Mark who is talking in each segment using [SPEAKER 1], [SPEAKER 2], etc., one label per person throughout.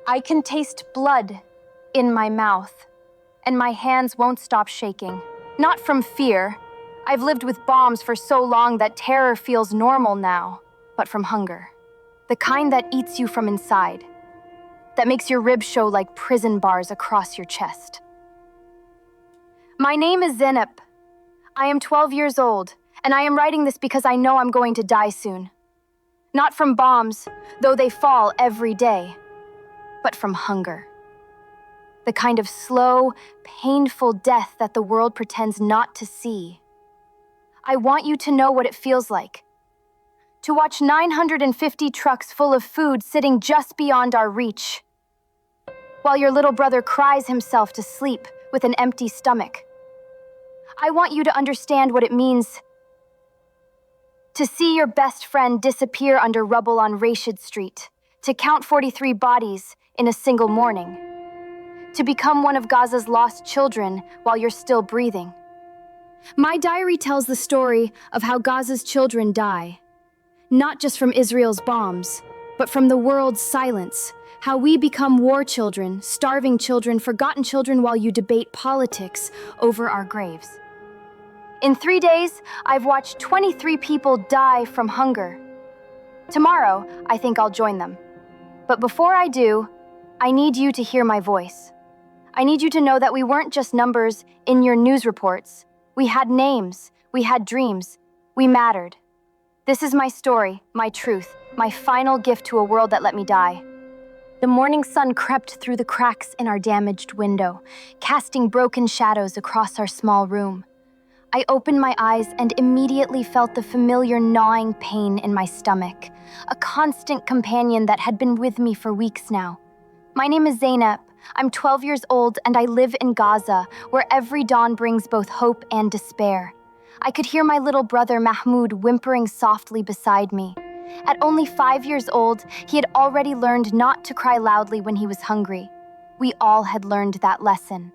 [SPEAKER 1] I can taste blood in my mouth, and my hands won't stop shaking. Not from fear. I've lived with bombs for so long that terror feels normal now, but from hunger. The kind that eats you from inside, that makes your ribs show like prison bars across your chest. My name is Zeynep. I am 12 years old, and I am writing this because I know I'm going to die soon. Not from bombs, though they fall every day, but from hunger. The kind of slow, painful death that the world pretends not to see. I want you to know what it feels like. To watch 950 trucks full of food sitting just beyond our reach, while your little brother cries himself to sleep with an empty stomach. I want you to understand what it means to see your best friend disappear under rubble on Rashid Street, to count 43 bodies in a single morning, to become one of Gaza's lost children while you're still breathing. My diary tells the story of how Gaza's children die, not just from Israel's bombs, but from the world's silence, how we become war children, starving children, forgotten children while you debate politics over our graves. In 3 days, I've watched 23 people die from hunger. Tomorrow, I think I'll join them. But before I do, I need you to hear my voice. I need you to know that we weren't just numbers in your news reports. We had names, we had dreams, we mattered. This is my story, my truth, my final gift to a world that let me die. The morning sun crept through the cracks in our damaged window, casting broken shadows across our small room. I opened my eyes and immediately felt the familiar gnawing pain in my stomach, a constant companion that had been with me for weeks now. My name is Zeynep. I'm 12 years old and I live in Gaza, where every dawn brings both hope and despair. I could hear my little brother Mahmoud whimpering softly beside me. At only 5 years old, he had already learned not to cry loudly when he was hungry. We all had learned that lesson.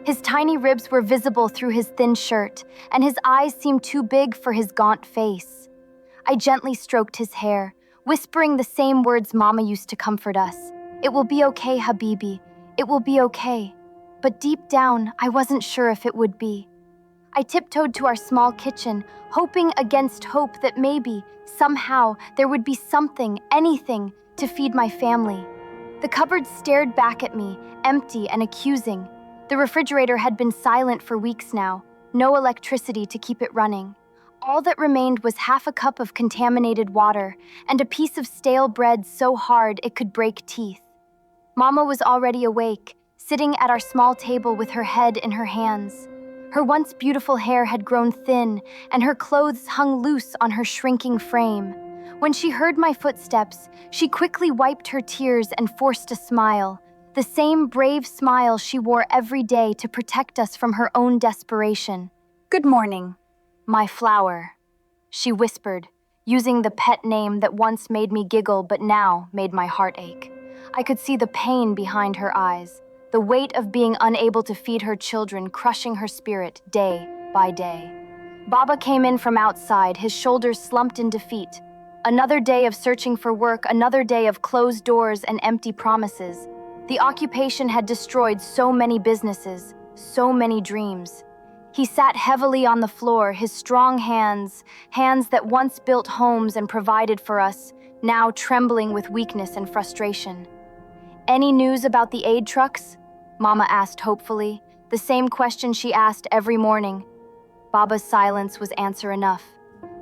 [SPEAKER 1] His tiny ribs were visible through his thin shirt, and his eyes seemed too big for his gaunt face. I gently stroked his hair, whispering the same words Mama used to comfort us. "It will be okay, Habibi. It will be okay." But deep down, I wasn't sure if it would be. I tiptoed to our small kitchen, hoping against hope that maybe, somehow, there would be something, anything, to feed my family. The cupboard stared back at me, empty and accusing. The refrigerator had been silent for weeks now, no electricity to keep it running. All that remained was half a cup of contaminated water and a piece of stale bread so hard it could break teeth. Mama was already awake, sitting at our small table with her head in her hands. Her once beautiful hair had grown thin, and her clothes hung loose on her shrinking frame. When she heard my footsteps, she quickly wiped her tears and forced a smile, the same brave smile she wore every day to protect us from her own desperation. "Good morning, my flower," she whispered, using the pet name that once made me giggle but now made my heart ache. I could see the pain behind her eyes, the weight of being unable to feed her children crushing her spirit day by day. Baba came in from outside, his shoulders slumped in defeat. Another day of searching for work, another day of closed doors and empty promises. The occupation had destroyed so many businesses, so many dreams. He sat heavily on the floor, his strong hands that once built homes and provided for us, now trembling with weakness and frustration. "Any news about the aid trucks?" Mama asked hopefully, the same question she asked every morning. Baba's silence was answer enough.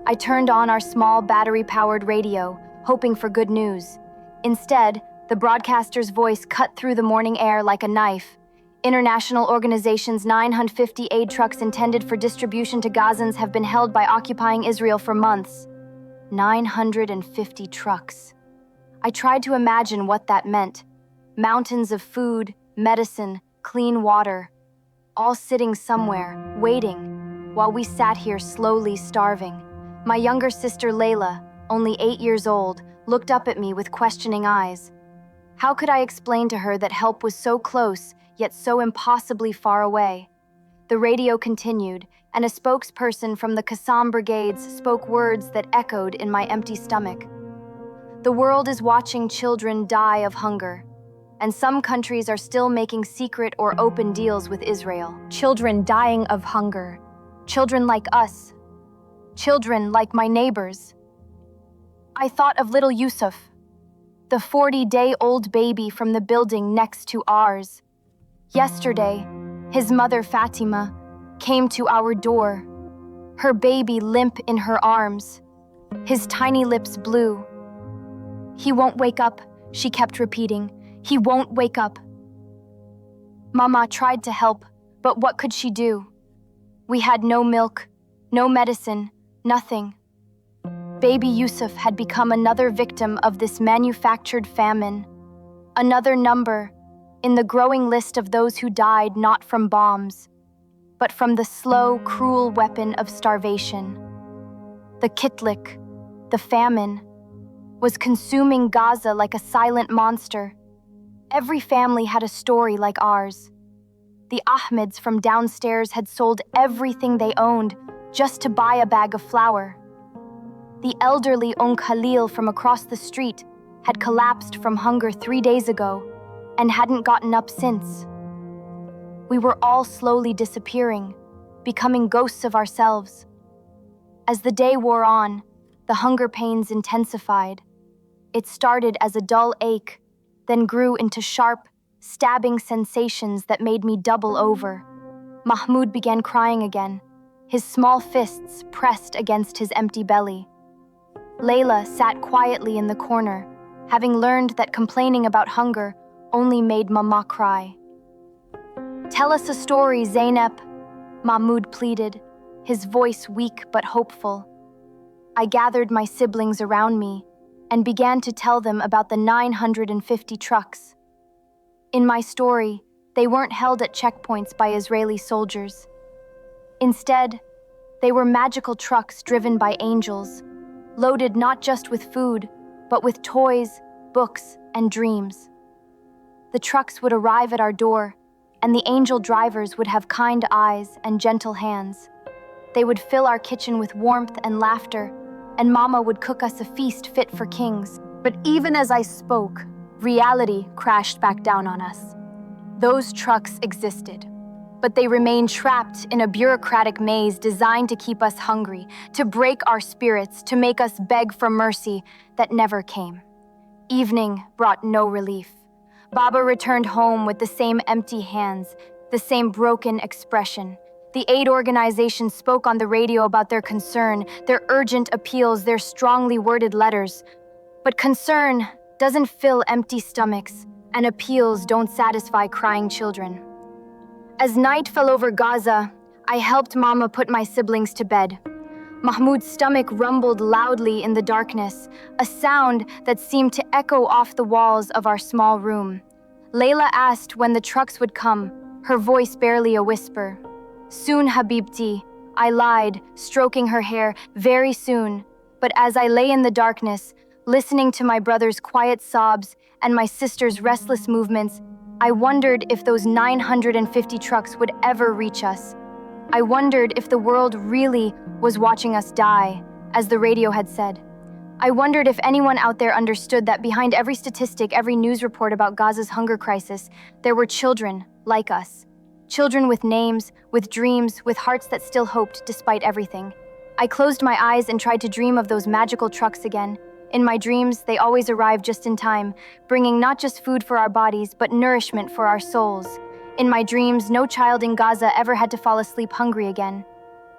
[SPEAKER 1] I turned on our small battery-powered radio, hoping for good news. Instead, the broadcaster's voice cut through the morning air like a knife. "International organization's 950 aid trucks intended for distribution to Gazans have been held by occupying Israel for months." 950 trucks. I tried to imagine what that meant. Mountains of food, medicine, clean water, all sitting somewhere, waiting, while we sat here slowly starving. My younger sister Layla, only 8 years old, looked up at me with questioning eyes. How could I explain to her that help was so close, yet so impossibly far away? The radio continued, and a spokesperson from the Qassam brigades spoke words that echoed in my empty stomach. "The world is watching children die of hunger, and some countries are still making secret or open deals with Israel. Children dying of hunger. Children like us. Children like my neighbors. I thought of little Yusuf, the 40-day-old baby from the building next to ours. Yesterday, his mother Fatima came to our door, her baby limp in her arms, his tiny lips blue. "He won't wake up," she kept repeating. "He won't wake up." Mama tried to help, but what could she do? We had no milk, no medicine, nothing. Baby Yusuf had become another victim of this manufactured famine, another number in the growing list of those who died not from bombs, but from the slow, cruel weapon of starvation. The kitlik, the famine, was consuming Gaza like a silent monster. Every family had a story like ours. The Ahmeds from downstairs had sold everything they owned just to buy a bag of flour. The elderly Khalil from across the street had collapsed from hunger 3 days ago and hadn't gotten up since. We were all slowly disappearing, becoming ghosts of ourselves. As the day wore on, the hunger pains intensified. It started as a dull ache, then grew into sharp, stabbing sensations that made me double over. Mahmoud began crying again, his small fists pressed against his empty belly. Layla sat quietly in the corner, having learned that complaining about hunger only made Mama cry. "Tell us a story, Zainab," Mahmoud pleaded, his voice weak but hopeful. I gathered my siblings around me and began to tell them about the 950 trucks. In my story, they weren't held at checkpoints by Israeli soldiers. Instead, they were magical trucks driven by angels, loaded not just with food, but with toys, books, and dreams. The trucks would arrive at our door, and the angel drivers would have kind eyes and gentle hands. They would fill our kitchen with warmth and laughter, and Mama would cook us a feast fit for kings. But even as I spoke, reality crashed back down on us. Those trucks existed, but they remained trapped in a bureaucratic maze designed to keep us hungry, to break our spirits, to make us beg for mercy that never came. Evening brought no relief. Baba returned home with the same empty hands, the same broken expression. The aid organization spoke on the radio about their concern, their urgent appeals, their strongly worded letters. But concern doesn't fill empty stomachs, and appeals don't satisfy crying children. As night fell over Gaza, I helped Mama put my siblings to bed. Mahmoud's stomach rumbled loudly in the darkness, a sound that seemed to echo off the walls of our small room. Layla asked when the trucks would come, her voice barely a whisper. "Soon, Habibti," I lied, stroking her hair, "very soon." But as I lay in the darkness, listening to my brother's quiet sobs and my sister's restless movements, I wondered if those 950 trucks would ever reach us. I wondered if the world really was watching us die, as the radio had said. I wondered if anyone out there understood that behind every statistic, every news report about Gaza's hunger crisis, there were children like us. Children with names, with dreams, with hearts that still hoped despite everything. I closed my eyes and tried to dream of those magical trucks again. In my dreams, they always arrived just in time, bringing not just food for our bodies, but nourishment for our souls. In my dreams, no child in Gaza ever had to fall asleep hungry again.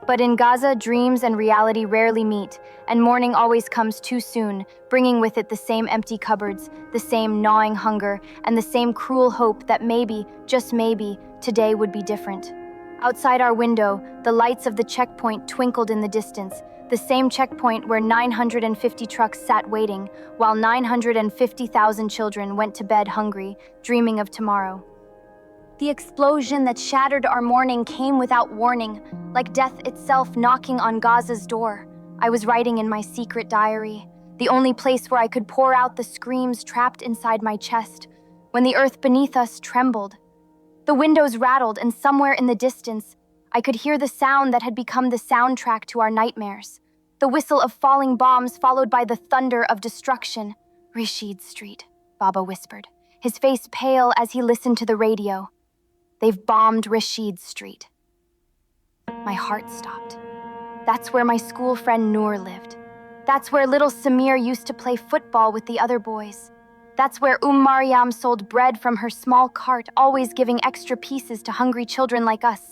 [SPEAKER 1] But in Gaza, dreams and reality rarely meet, and morning always comes too soon, bringing with it the same empty cupboards, the same gnawing hunger, and the same cruel hope that maybe, just maybe, today would be different. Outside our window, the lights of the checkpoint twinkled in the distance, the same checkpoint where 950 trucks sat waiting, while 950,000 children went to bed hungry, dreaming of tomorrow. The explosion that shattered our morning came without warning, like death itself knocking on Gaza's door. I was writing in my secret diary, the only place where I could pour out the screams trapped inside my chest, when the earth beneath us trembled. The windows rattled, and somewhere in the distance, I could hear the sound that had become the soundtrack to our nightmares. The whistle of falling bombs followed by the thunder of destruction. "Rashid Street," Baba whispered, his face pale as he listened to the radio. "They've bombed Rashid Street." My heart stopped. That's where my school friend Noor lived. That's where little Samir used to play football with the other boys. That's where Maryam sold bread from her small cart, always giving extra pieces to hungry children like us.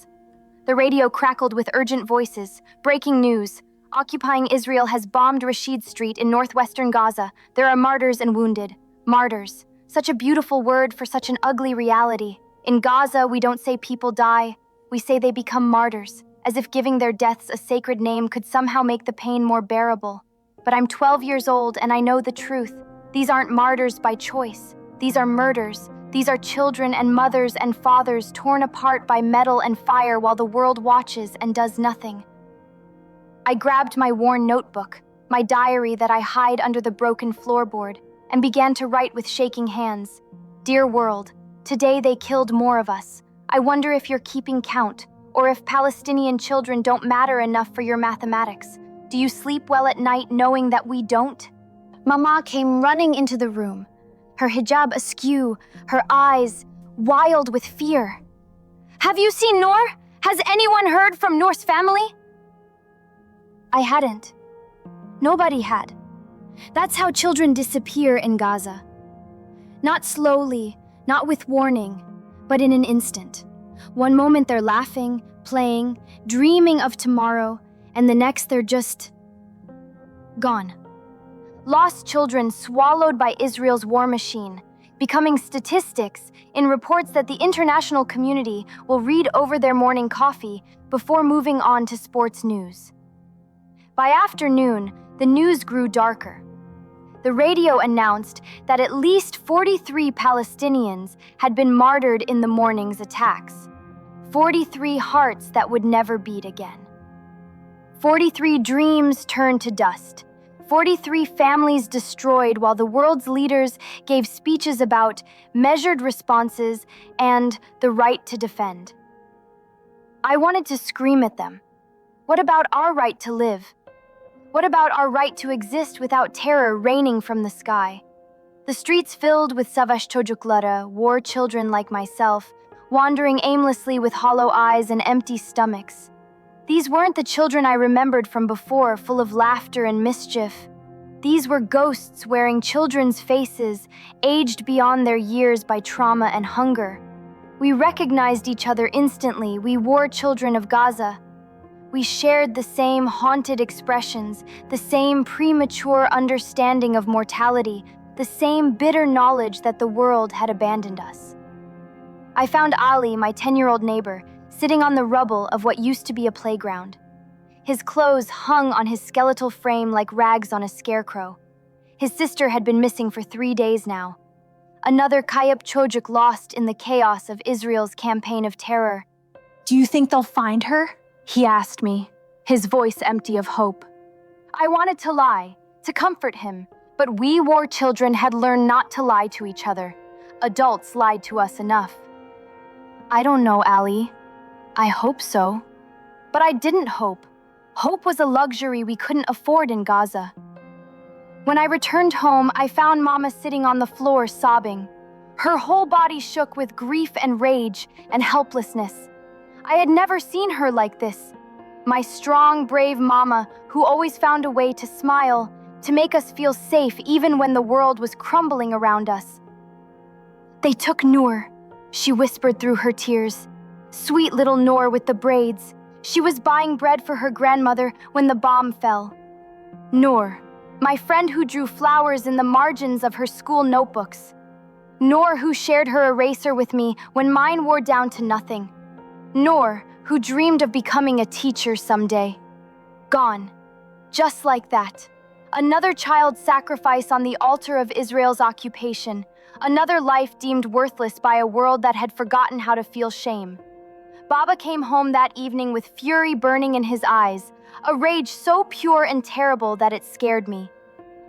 [SPEAKER 1] The radio crackled with urgent voices. Breaking news. Occupying Israel has bombed Rashid Street in northwestern Gaza. There are martyrs and wounded. Martyrs. Such a beautiful word for such an ugly reality. In Gaza, we don't say people die. We say they become martyrs, as if giving their deaths a sacred name could somehow make the pain more bearable. But I'm 12 years old and I know the truth. These aren't martyrs by choice. These are murders. These are children and mothers and fathers torn apart by metal and fire while the world watches and does nothing. I grabbed my worn notebook, my diary that I hide under the broken floorboard, and began to write with shaking hands. "Dear world, today they killed more of us. I wonder if you're keeping count, or if Palestinian children don't matter enough for your mathematics. Do you sleep well at night knowing that we don't?" Mama came running into the room, her hijab askew, her eyes wild with fear. "Have you seen Noor? Has anyone heard from Noor's family?" I hadn't. Nobody had. That's how children disappear in Gaza. Not slowly, not with warning, but in an instant. One moment they're laughing, playing, dreaming of tomorrow, and the next they're just gone. Lost children swallowed by Israel's war machine, becoming statistics in reports that the international community will read over their morning coffee before moving on to sports news. By afternoon, the news grew darker. The radio announced that at least 43 Palestinians had been martyred in the morning's attacks. 43 hearts that would never beat again. 43 dreams turned to dust. 43 families destroyed while the world's leaders gave speeches about measured responses and the right to defend. I wanted to scream at them. What about our right to live? What about our right to exist without terror raining from the sky? The streets filled with savaş çocukları, war children like myself, wandering aimlessly with hollow eyes and empty stomachs. These weren't the children I remembered from before, full of laughter and mischief. These were ghosts wearing children's faces, aged beyond their years by trauma and hunger. We recognized each other instantly, we war children of Gaza. We shared the same haunted expressions, the same premature understanding of mortality, the same bitter knowledge that the world had abandoned us. I found Ali, my 10-year-old neighbor, sitting on the rubble of what used to be a playground. His clothes hung on his skeletal frame like rags on a scarecrow. His sister had been missing for 3 days now. Another Kayıp Çocuk lost in the chaos of Israel's campaign of terror. "Do you think they'll find her?" he asked me, his voice empty of hope. I wanted to lie, to comfort him, but we war children had learned not to lie to each other. Adults lied to us enough. "I don't know, Ali. I hope so." But I didn't hope. Hope was a luxury we couldn't afford in Gaza. When I returned home, I found Mama sitting on the floor sobbing. Her whole body shook with grief and rage and helplessness. I had never seen her like this. My strong, brave Mama, who always found a way to smile, to make us feel safe even when the world was crumbling around us. "They took Noor," she whispered through her tears. Sweet little Noor with the braids. She was buying bread for her grandmother when the bomb fell. Noor, my friend who drew flowers in the margins of her school notebooks. Noor who shared her eraser with me when mine wore down to nothing. Noor who dreamed of becoming a teacher someday. Gone. Just like that. Another child sacrifice on the altar of Israel's occupation. Another life deemed worthless by a world that had forgotten how to feel shame. Baba came home that evening with fury burning in his eyes, a rage so pure and terrible that it scared me.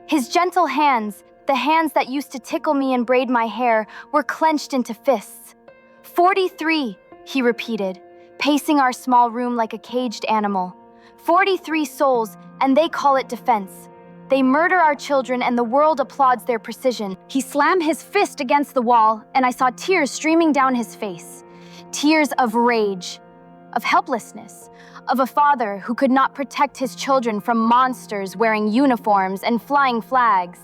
[SPEAKER 1] His gentle hands, the hands that used to tickle me and braid my hair, were clenched into fists. 43, he repeated, pacing our small room like a caged animal. 43 souls, and they call it defense. They murder our children and the world applauds their precision. He slammed his fist against the wall, and I saw tears streaming down his face. Tears of rage, of helplessness, of a father who could not protect his children from monsters wearing uniforms and flying flags.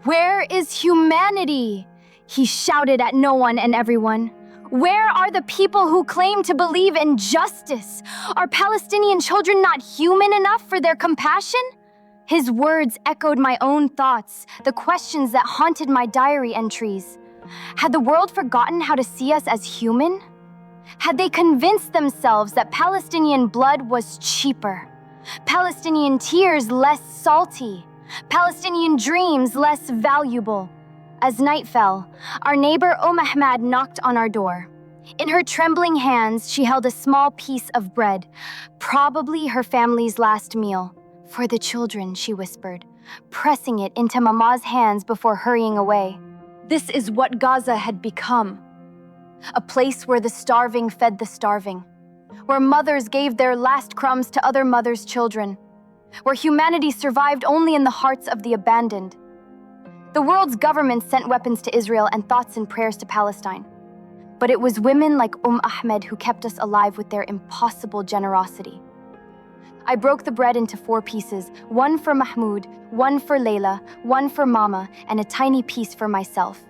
[SPEAKER 1] "Where is humanity?" he shouted at no one and everyone. "Where are the people who claim to believe in justice? Are Palestinian children not human enough for their compassion?" His words echoed my own thoughts, the questions that haunted my diary entries. Had the world forgotten how to see us as human? Had they convinced themselves that Palestinian blood was cheaper, Palestinian tears less salty, Palestinian dreams less valuable? As night fell, our neighbor Ahmad knocked on our door. In her trembling hands, she held a small piece of bread, probably her family's last meal. "For the children," she whispered, pressing it into Mama's hands before hurrying away. This is what Gaza had become. A place where the starving fed the starving, where mothers gave their last crumbs to other mothers' children, where humanity survived only in the hearts of the abandoned. The world's government sent weapons to Israel and thoughts and prayers to Palestine. But it was women like Ahmed who kept us alive with their impossible generosity. I broke the bread into 4 pieces, one for Mahmoud, one for Layla, one for Mama, and a tiny piece for myself.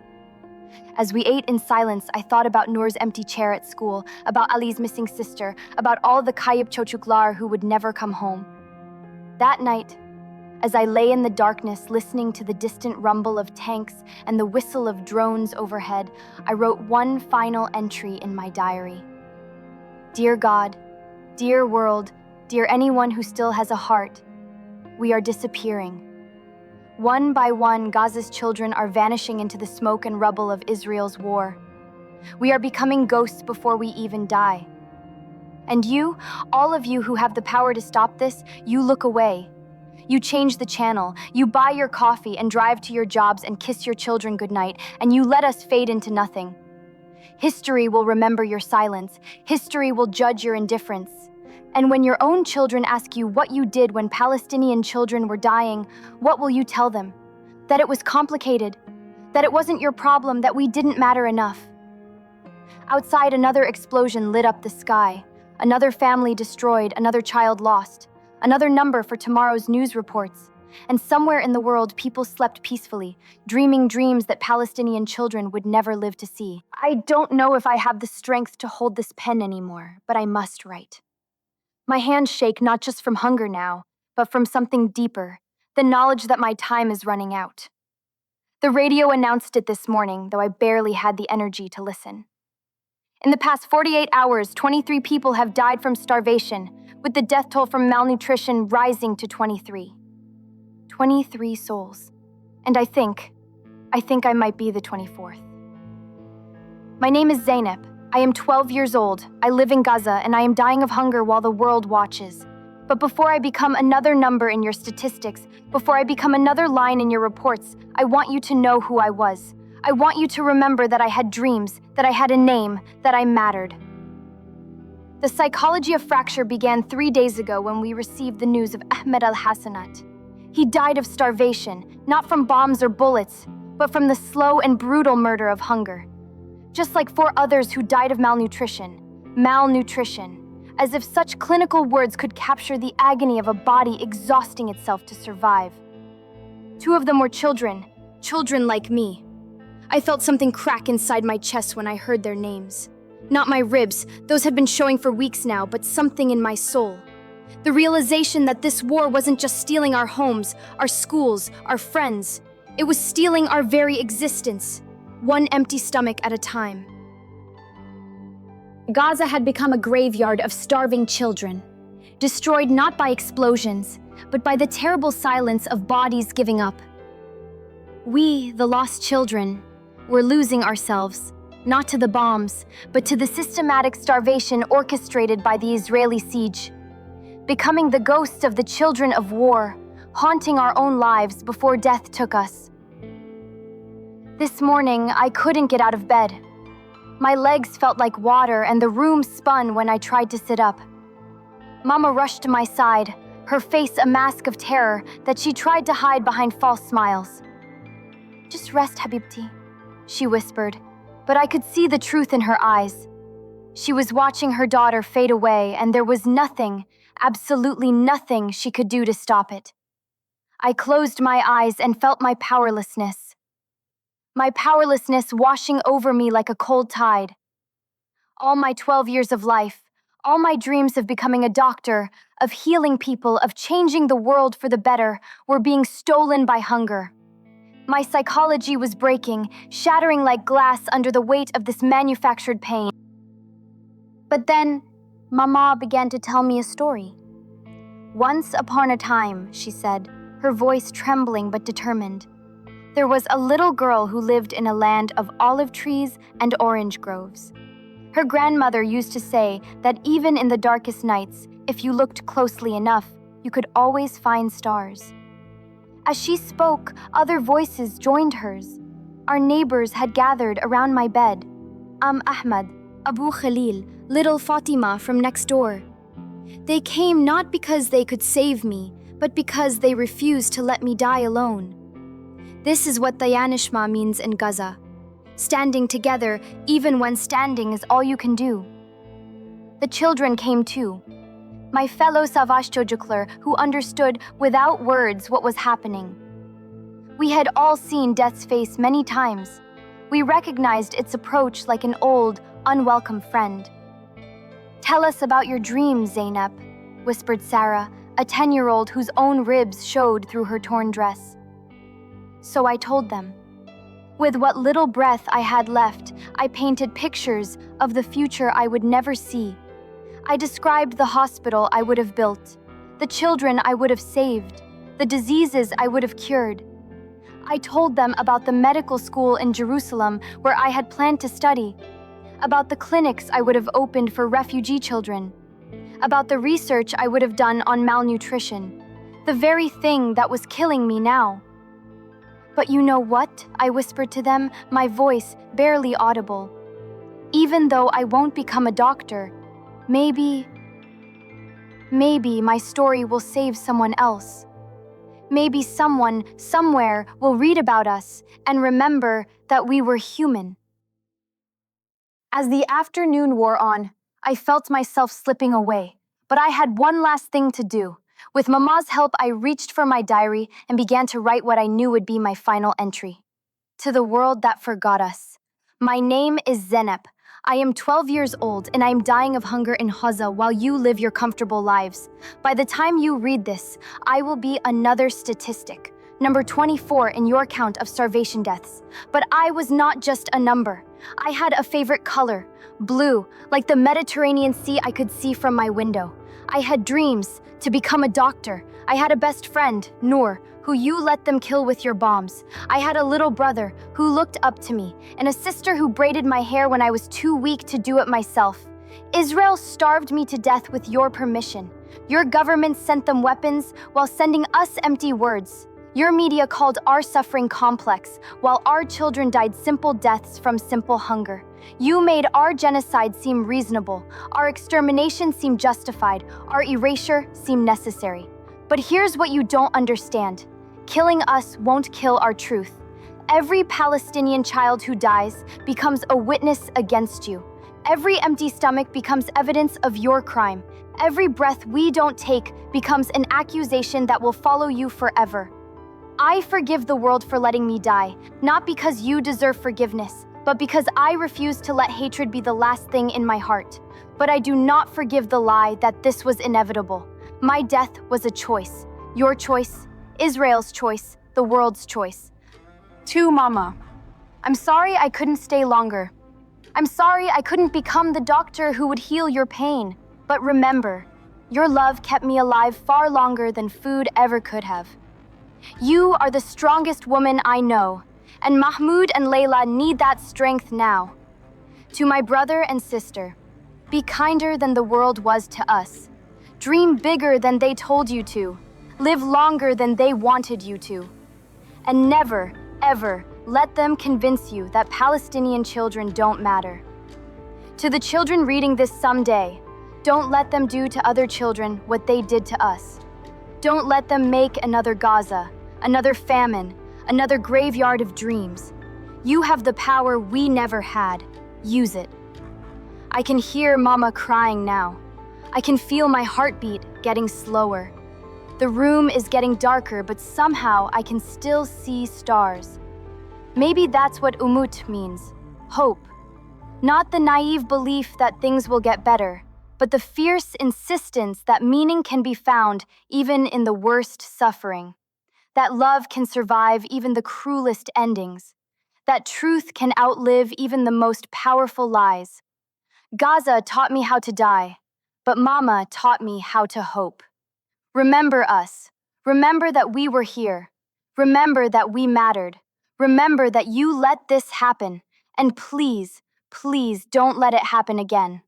[SPEAKER 1] As we ate in silence, I thought about Noor's empty chair at school, about Ali's missing sister, about all the Kayib Chochuklar who would never come home. That night, as I lay in the darkness listening to the distant rumble of tanks and the whistle of drones overhead, I wrote one final entry in my diary. "Dear God, dear world, dear anyone who still has a heart, we are disappearing. One by one, Gaza's children are vanishing into the smoke and rubble of Israel's war. We are becoming ghosts before we even die. And you, all of you who have the power to stop this, you look away. You change the channel, you buy your coffee and drive to your jobs and kiss your children goodnight, and you let us fade into nothing. History will remember your silence. History will judge your indifference. And when your own children ask you what you did when Palestinian children were dying, what will you tell them? That it was complicated, that it wasn't your problem, that we didn't matter enough." Outside, another explosion lit up the sky. Another family destroyed, another child lost, another number for tomorrow's news reports. And somewhere in the world, people slept peacefully, dreaming dreams that Palestinian children would never live to see. I don't know if I have the strength to hold this pen anymore, but I must write. My hands shake not just from hunger now, but from something deeper, the knowledge that my time is running out. The radio announced it this morning, though I barely had the energy to listen. In the past 48 hours, 23 people have died from starvation, with the death toll from malnutrition rising to 23. 23 souls. And I think I might be the 24th. My name is Zainab. I am 12 years old. I live in Gaza, and I am dying of hunger while the world watches. But before I become another number in your statistics, before I become another line in your reports, I want you to know who I was. I want you to remember that I had dreams, that I had a name, that I mattered. The psychology of fracture began 3 days ago when we received the news of Ahmed al-Hassanat. He died of starvation, not from bombs or bullets, but from the slow and brutal murder of hunger. Just like 4 others who died of malnutrition, as if such clinical words could capture the agony of a body exhausting itself to survive. 2 of them were children like me. I felt something crack inside my chest when I heard their names. Not my ribs, those had been showing for weeks now, but something in my soul. The realization that this war wasn't just stealing our homes, our schools, our friends. It was stealing our very existence, one empty stomach at a time. Gaza had become a graveyard of starving children, destroyed not by explosions, but by the terrible silence of bodies giving up. We, the lost children, were losing ourselves, not to the bombs, but to the systematic starvation orchestrated by the Israeli siege, becoming the ghosts of the children of war, haunting our own lives before death took us. This morning, I couldn't get out of bed. My legs felt like water and the room spun when I tried to sit up. Mama rushed to my side, her face a mask of terror that she tried to hide behind false smiles. "Just rest, Habibti," she whispered, but I could see the truth in her eyes. She was watching her daughter fade away, and there was nothing, absolutely nothing she could do to stop it. I closed my eyes and felt my powerlessness. My powerlessness washing over me like a cold tide. All my 12 years of life, all my dreams of becoming a doctor, of healing people, of changing the world for the better, were being stolen by hunger. My psychology was breaking, shattering like glass under the weight of this manufactured pain. But then, Mama began to tell me a story. "Once upon a time," she said, her voice trembling but determined, "there was a little girl who lived in a land of olive trees and orange groves. Her grandmother used to say that even in the darkest nights, if you looked closely enough, you could always find stars." As she spoke, other voices joined hers. Our neighbors had gathered around my bed. Ahmad, Abu Khalil, little Fatima from next door. They came not because they could save me, but because they refused to let me die alone. This is what Dayanishma means in Gaza. Standing together, even when standing is all you can do. The children came too. My fellow gazachildren who understood without words what was happening. We had all seen death's face many times. We recognized its approach like an old, unwelcome friend. "Tell us about your dreams, Zainab," whispered Sarah, a 10-year-old whose own ribs showed through her torn dress. So I told them. With what little breath I had left, I painted pictures of the future I would never see. I described the hospital I would have built, the children I would have saved, the diseases I would have cured. I told them about the medical school in Jerusalem where I had planned to study, about the clinics I would have opened for refugee children, about the research I would have done on malnutrition, the very thing that was killing me now. "But you know what?" I whispered to them, my voice barely audible. "Even though I won't become a doctor, maybe my story will save someone else. Maybe someone, somewhere, will read about us and remember that we were human." As the afternoon wore on, I felt myself slipping away, but I had one last thing to do. With Mama's help, I reached for my diary and began to write what I knew would be my final entry. To the world that forgot us. My name is Zainab. I am 12 years old and I am dying of hunger in Gaza while you live your comfortable lives. By the time you read this, I will be another statistic, number 24 in your count of starvation deaths. But I was not just a number. I had a favorite color, blue, like the Mediterranean Sea I could see from my window. I had dreams to become a doctor. I had a best friend, Noor, who you let them kill with your bombs. I had a little brother who looked up to me, and a sister who braided my hair when I was too weak to do it myself. Israel starved me to death with your permission. Your government sent them weapons while sending us empty words. Your media called our suffering complex, while our children died simple deaths from simple hunger. You made our genocide seem reasonable, our extermination seem justified, our erasure seem necessary. But here's what you don't understand. Killing us won't kill our truth. Every Palestinian child who dies becomes a witness against you. Every empty stomach becomes evidence of your crime. Every breath we don't take becomes an accusation that will follow you forever. I forgive the world for letting me die, not because you deserve forgiveness, but because I refuse to let hatred be the last thing in my heart. But I do not forgive the lie that this was inevitable. My death was a choice. Your choice, Israel's choice, the world's choice. To Mama, I'm sorry I couldn't stay longer. I'm sorry I couldn't become the doctor who would heal your pain. But remember, your love kept me alive far longer than food ever could have. You are the strongest woman I know, and Mahmoud and Layla need that strength now. To my brother and sister, be kinder than the world was to us. Dream bigger than they told you to. Live longer than they wanted you to. And never, ever let them convince you that Palestinian children don't matter. To the children reading this someday, don't let them do to other children what they did to us. Don't let them make another Gaza, another famine, another graveyard of dreams. You have the power we never had. Use it. I can hear Mama crying now. I can feel my heartbeat getting slower. The room is getting darker, but somehow I can still see stars. Maybe that's what umut means, hope. Not the naive belief that things will get better, but the fierce insistence that meaning can be found even in the worst suffering. That love can survive even the cruelest endings. That truth can outlive even the most powerful lies. Gaza taught me how to die, but Mama taught me how to hope. Remember us. Remember that we were here. Remember that we mattered. Remember that you let this happen. And please, please don't let it happen again.